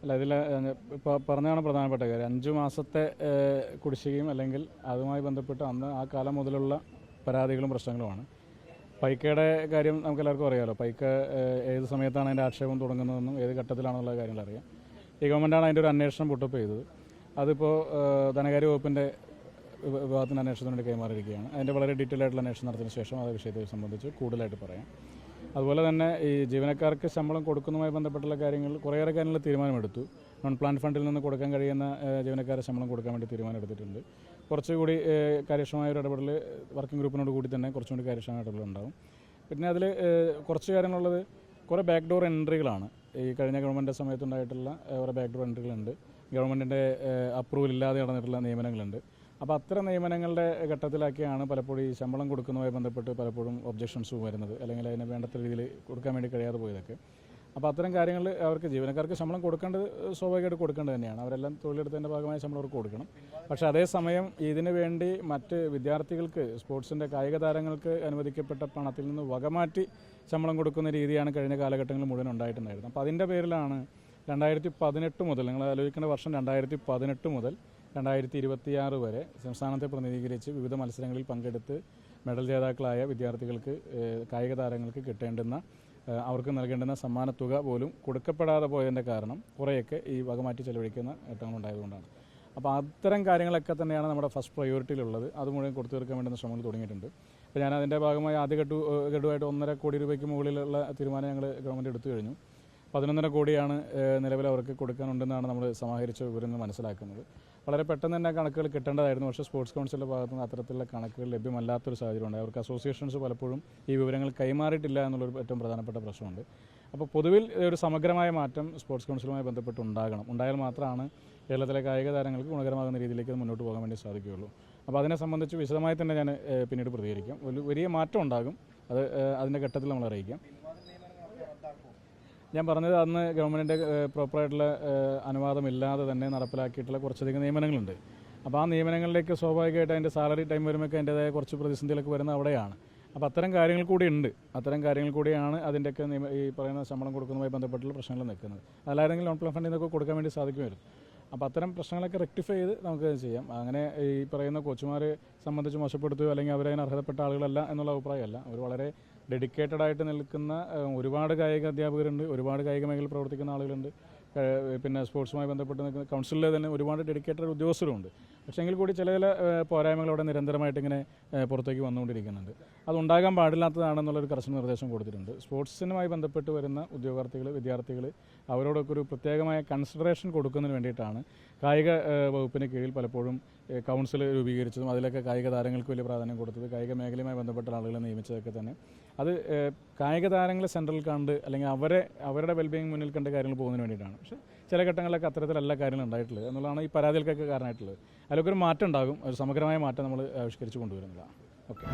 അല്ല, ഇതിൽ ഇപ്പോൾ പറഞ്ഞതാണ് പ്രധാനപ്പെട്ട കാര്യം. 5 മാസത്തെ കുടിശ്ശികയും അല്ലെങ്കിൽ അതുമായി ബന്ധപ്പെട്ട് അന്ന് ആ കാലം മുതലുള്ള പരാതികളും പ്രശ്നങ്ങളുമാണ്. പൈക്കയുടെ കാര്യം നമുക്കെല്ലാവർക്കും അറിയാമല്ലോ. പൈക്ക ഏത് സമയത്താണ് അതിൻ്റെ ആക്ഷേപം തുടങ്ങുന്നതെന്നും ഏത് ഘട്ടത്തിലാണെന്നുള്ള കാര്യങ്ങൾ അറിയാം. ഈ ഗവൺമെൻറ്റാണ് അതിൻ്റെ ഒരു അന്വേഷണം പുട്ടപ്പ് ചെയ്തത്. അതിപ്പോൾ ധനകാര്യ വകുപ്പിൻ്റെ വിഭാഗത്തിൻ്റെ അന്വേഷണത്തിന് വേണ്ടി കൈമാറിയിരിക്കുകയാണ്. അതിൻ്റെ വളരെ ഡീറ്റെയിൽ ആയിട്ടുള്ള അന്വേഷണം നടത്തിയതിനു ശേഷം ആ വിഷയത്തെ സംബന്ധിച്ച് കൂടുതലായിട്ട് പറയാം. അതുപോലെ തന്നെ ഈ ജീവനക്കാർക്ക് ശമ്പളം കൊടുക്കുന്നതുമായി ബന്ധപ്പെട്ടുള്ള കാര്യങ്ങൾ കുറേയേറെ കാര്യങ്ങൾ തീരുമാനമെടുത്തു. നോൺ പ്ലാൻ ഫണ്ടിൽ നിന്ന് കൊടുക്കാൻ കഴിയുന്ന ജീവനക്കാരെ ശമ്പളം കൊടുക്കാൻ വേണ്ടി തീരുമാനമെടുത്തിട്ടുണ്ട്. കുറച്ചുകൂടി കാര്യക്ഷമമായ ഒരു ഇടപെടൽ വർക്കിംഗ് ഗ്രൂപ്പിനോട് കൂടി തന്നെ കുറച്ചുകൂടി കാര്യക്ഷമമായ ഇടപെടലുണ്ടാകും. പിന്നെ അതിൽ കുറച്ച് കാര്യങ്ങളുള്ളത് കുറേ ബാക്ക് ഡോർ എൻട്രികളാണ്. ഈ കഴിഞ്ഞ ഗവൺമെൻറ് സമയത്തുണ്ടായിട്ടുള്ള കുറേ ബാക്ക് ഡോർ എൻട്രികളുണ്ട്. ഗവൺമെൻറ്റിൻ്റെ അപ്രൂവൽ ഇല്ലാതെ നടന്നിട്ടുള്ള നിയമനങ്ങളുണ്ട്. അപ്പോൾ അത്തരം നിയമനങ്ങളുടെ ഘട്ടത്തിലാക്കിയാണ് പലപ്പോഴും ഈ ശമ്പളം കൊടുക്കുന്നതുമായി ബന്ധപ്പെട്ട് പലപ്പോഴും ഒബ്ജക്ഷൻസ് വരുന്നത്, അല്ലെങ്കിൽ അതിന് വേണ്ടത്ര രീതിയിൽ കൊടുക്കാൻ വേണ്ടി കഴിയാതെ പോയതൊക്കെ. അപ്പോൾ അത്തരം കാര്യങ്ങൾ അവർക്ക് ജീവനക്കാർക്ക് ശമ്പളം കൊടുക്കേണ്ടത് സ്വാഭാവികമായിട്ട് കൊടുക്കേണ്ടത് തന്നെയാണ്. അവരെല്ലാം തൊഴിലെടുത്തതിൻ്റെ ഭാഗമായ ശമ്പളം അവർക്ക് കൊടുക്കണം. പക്ഷേ അതേസമയം ഇതിനു വേണ്ടി മറ്റ് വിദ്യാർത്ഥികൾക്ക്, സ്പോർട്സിൻ്റെ കായിക താരങ്ങൾക്ക് അനുവദിക്കപ്പെട്ട പണത്തിൽ നിന്ന് വകമാറ്റി ശമ്പളം കൊടുക്കുന്ന രീതിയാണ് കഴിഞ്ഞ കാലഘട്ടങ്ങളിൽ മുഴുവൻ ഉണ്ടായിട്ടുണ്ടായിരുന്നത്. അപ്പോൾ അതിൻ്റെ പേരിലാണ് 2018 മുതൽ, നിങ്ങൾ ആലോചിക്കേണ്ട വർഷം 2018 മുതൽ 2026 വരെ സംസ്ഥാനത്തെ പ്രതിനിധീകരിച്ച് വിവിധ മത്സരങ്ങളിൽ പങ്കെടുത്ത് മെഡൽ ജേതാക്കളായ വിദ്യാർത്ഥികൾക്ക്, കായിക താരങ്ങൾക്ക് കിട്ടേണ്ടുന്ന, അവർക്ക് നൽകേണ്ടുന്ന സമ്മാനത്തുക പോലും കൊടുക്കപ്പെടാതെ പോയതിൻ്റെ കാരണം കുറേയൊക്കെ ഈ വകമാറ്റി ചെലവഴിക്കുന്ന ഘട്ടങ്ങളുണ്ടായതുകൊണ്ടാണ്. അപ്പോൾ അത്തരം കാര്യങ്ങളൊക്കെ തന്നെയാണ് നമ്മുടെ ഫസ്റ്റ് പ്രയോറിറ്റിയിലുള്ളത്. അത് മുഴുവൻ കൊടുത്തു തീർക്കാൻ വേണ്ടുന്ന ശ്രമങ്ങൾ തുടങ്ങിയിട്ടുണ്ട്. അപ്പോൾ ഞാൻ അതിൻ്റെ ഭാഗമായി ആദ്യ ഗഡുവായിട്ട് 1.5 കോടി രൂപയ്ക്ക് മുകളിലുള്ള തീരുമാനം ഞങ്ങൾ ഗവൺമെൻറ് എടുത്തു കഴിഞ്ഞു. 11.5 കോടിയാണ് നിലവിൽ അവർക്ക് കൊടുക്കാനുണ്ടെന്നാണ് നമ്മൾ സമാഹരിച്ച വിവരങ്ങൾ മനസ്സിലാക്കുന്നത്. വളരെ പെട്ടെന്ന് തന്നെ കണക്കുകൾ കിട്ടേണ്ടതായിരുന്നു. പക്ഷേ സ്പോർട്സ് കൗൺസിലിൻ്റെ ഭാഗത്തു നിന്ന് അത്തരത്തിലുള്ള കണക്കുകൾ ലഭ്യമല്ലാത്തൊരു സാഹചര്യമുണ്ട്. അവർക്ക് അസോസിയേഷൻസ് പലപ്പോഴും ഈ വിവരങ്ങൾ കൈമാറിയിട്ടില്ല എന്നുള്ളൊരു ഏറ്റവും പ്രധാനപ്പെട്ട പ്രശ്നമുണ്ട്. അപ്പോൾ പൊതുവിൽ ഒരു സമഗ്രമായ മാറ്റം സ്പോർട്സ് കൗൺസിലുമായി ബന്ധപ്പെട്ട് ഉണ്ടായാൽ മാത്രമാണ് കേരളത്തിലെ കായിക താരങ്ങൾക്ക് ഗുണകരമാകുന്ന രീതിയിലേക്ക് മുന്നോട്ട് പോകാൻ വേണ്ടി സാധിക്കുകയുള്ളൂ. അപ്പോൾ അതിനെ സംബന്ധിച്ച് വിശദമായി തന്നെ ഞാൻ പിന്നീട് പ്രതികരിക്കാം. ഒരു വലിയ മാറ്റം ഉണ്ടാകും. അത് അതിൻ്റെ ഘട്ടത്തിൽ നമ്മൾ അറിയിക്കാം. ഞാൻ പറഞ്ഞത് അന്ന് ഗവൺമെൻറ്റിൻ്റെ പ്രോപ്പറായിട്ടുള്ള അനുവാദമില്ലാതെ തന്നെ നടപ്പിലാക്കിയിട്ടുള്ള കുറച്ചധികം നിയമനങ്ങളുണ്ട്. അപ്പോൾ ആ നിയമനങ്ങളിലേക്ക് സ്വാഭാവികമായിട്ട് അതിൻ്റെ സാലറി ടൈം വരുമ്പോൾ അതിൻ്റേതായ കുറച്ച് പ്രതിസന്ധികളൊക്കെ വരുന്നത് അവിടെയാണ്. അപ്പോൾ അത്തരം കാര്യങ്ങൾ കൂടി ഉണ്ട്. അത്തരം കാര്യങ്ങൾ കൂടിയാണ് അതിൻ്റെയൊക്കെ ഈ പറയുന്ന ശമ്പളം കൊടുക്കുന്നതുമായി ബന്ധപ്പെട്ടുള്ള പ്രശ്നങ്ങൾ നിൽക്കുന്നത്. അല്ലായിരുന്നെങ്കിൽ നോൺ പ്ലാൻ ഫണ്ടിൽ നിന്നൊക്കെ കൊടുക്കാൻ വേണ്ടി സാധിക്കുമായിരുന്നു. അപ്പോൾ അത്തരം പ്രശ്നങ്ങളൊക്കെ റെക്ടിഫൈ ചെയ്ത് നമുക്ക് ചെയ്യാം. അങ്ങനെ ഈ പറയുന്ന കോച്ചുമാരെ സംബന്ധിച്ച് മോശപ്പെടുത്തുകയോ അല്ലെങ്കിൽ അവരതിന് അർഹതപ്പെട്ട ആളുകളല്ല എന്നുള്ള അഭിപ്രായമല്ല. അവർ വളരെ ഡെഡിക്കേറ്റഡ് ആയിട്ട് നിൽക്കുന്ന ഒരുപാട് കായിക അധ്യാപകരുണ്ട്, ഒരുപാട് കായിക മേഖലയിൽ പ്രവർത്തിക്കുന്ന ആളുകളുണ്ട്. പിന്നെ സ്പോർട്സുമായി ബന്ധപ്പെട്ട് നിൽക്കുന്ന കൗൺസിലിലെ തന്നെ ഒരുപാട് ഡെഡിക്കേറ്റഡ് ഉദ്യോഗസ്ഥരുണ്ട്. പക്ഷേ എങ്കിൽ കൂടി ചില പോരായ്മകളോടെ നിരന്തരമായിട്ട് ഇങ്ങനെ പുറത്തേക്ക് വന്നുകൊണ്ടിരിക്കുന്നുണ്ട്. അതുണ്ടാകാൻ പാടില്ലാത്തതാണെന്നുള്ളൊരു കർശന നിർദ്ദേശം കൊടുത്തിട്ടുണ്ട്. സ്പോർട്സിനുമായി ബന്ധപ്പെട്ട് വരുന്ന ഉദ്യോഗാർത്ഥികൾ, വിദ്യാർത്ഥികൾ, അവരോടൊക്കെ ഒരു പ്രത്യേകമായ കൺസിഡറേഷൻ കൊടുക്കുന്നതിന് വേണ്ടിയിട്ടാണ് കായിക വകുപ്പിന് കീഴിൽ പലപ്പോഴും കൗൺസിൽ രൂപീകരിച്ചതും അതിലൊക്കെ കായിക താരങ്ങൾക്ക് വലിയ പ്രാധാന്യം കൊടുത്തത്, കായിക മേഖലയുമായി ബന്ധപ്പെട്ട ആളുകളെ നിയമിച്ചതൊക്കെ തന്നെ. അത് കായിക താരങ്ങളെ സെൻട്രൽ കണ്ട് അല്ലെങ്കിൽ അവരുടെ വെൽബീയിങ് മുന്നിൽ കണ്ട് കാര്യങ്ങൾ പോകുന്നതിന് വേണ്ടിയിട്ടാണ്. പക്ഷേ ചില ഘട്ടങ്ങളിലൊക്കെ അത്തരത്തിലല്ല കാര്യങ്ങൾ ഉണ്ടായിട്ടുള്ളത് എന്നുള്ളതാണ് ഈ പരാതികൾക്കൊക്കെ കാരണമായിട്ടുള്ളത്. അതിലൊക്കെ ഒരു മാറ്റം ഉണ്ടാകും. ഒരു സമഗ്രമായ മാറ്റം നമ്മൾ ആവിഷ്കരിച്ച് കൊണ്ടുവരുന്നതാണ്. ഓക്കെ.